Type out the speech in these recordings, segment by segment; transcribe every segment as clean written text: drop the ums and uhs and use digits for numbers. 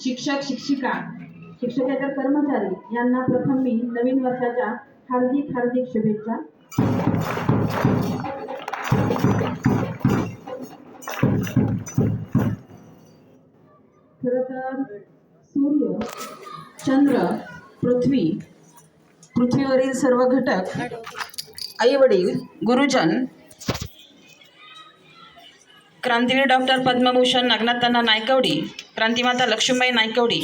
शिक्षक शिक्षिका शिक्षकेतर कर्मचारी यांना प्रथम मी नवीन वर्षाच्या हार्दिक हार्दिक शुभेच्छा। खरं तर सूर्य, चंद्र, पृथ्वीवरील सर्व घटक, आई वडील, गुरुजन, क्रांतीवीर डॉक्टर पद्मभूषण नागनाथअण्णा नायकवडी, क्रांतिमाता लक्ष्मीबाई नायकवडी,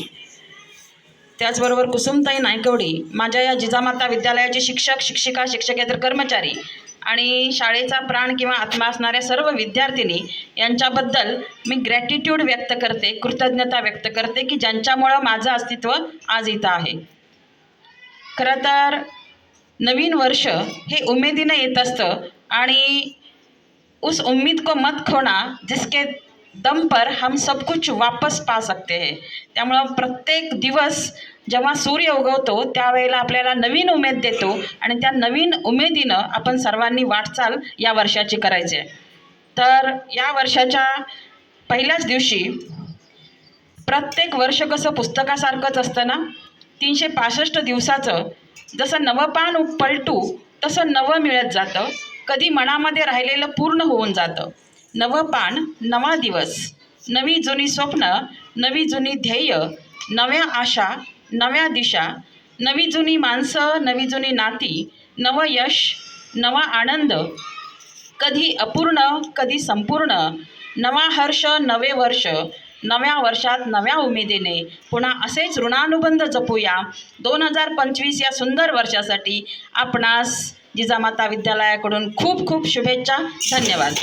त्याचबरोबर कुसुमताई नायकवडी, माझ्या या जिजामाता विद्यालयाचे शिक्षक शिक्षिका शिक्षकेतर कर्मचारी आणि शाळेचा प्राण किंवा आत्मा असणाऱ्या सर्व विद्यार्थिनी यांच्याबद्दल मी ग्रॅटिट्यूड व्यक्त करते, कृतज्ञता व्यक्त करते की ज्यांच्यामुळं माझं अस्तित्व आज इथं आहे। खरं तर नवीन वर्ष हे उमेदीनं येत असतं आणि उस उम्मीद को मत खोना जिसके दम पर हम सब कुछ वापस पा सकते हैं। त्यामुळं प्रत्येक दिवस जेव्हा सूर्य उगवतो त्यावेळेला आपल्याला नवीन उमेद देतो आणि त्या नवीन उमेदीनं आपण सर्वांनी वाटचाल या वर्षाची करायची आहे। तर या वर्षाच्या पहिल्याच दिवशी प्रत्येक वर्ष कसं पुस्तकासारखंच असतं ना, 365 दिवसाचं जसं नवं पान पलटू तसं नवं मिळत जातं, कधी मनामध्ये राहिलेलं पूर्ण होऊन जातं। नवं पान, नवा दिवस, नवी जुनी स्वप्न, नवी जुनी ध्येय, नव्या आशा, नव्या दिशा, नवी जुनी माणसं, नवी जुनी नाती, नवं यश, नवा आनंद, कधी अपूर्ण कधी संपूर्ण, नवा हर्ष, नवे वर्ष, नव्या वर्षात नव्या उमेदीने पुन्हा असेच ऋणानुबंध जपूया। 2025 या सुंदर वर्षासाठी आपणास जिजामाता विद्यालयाकडून खूप खूप शुभेच्छा। धन्यवाद।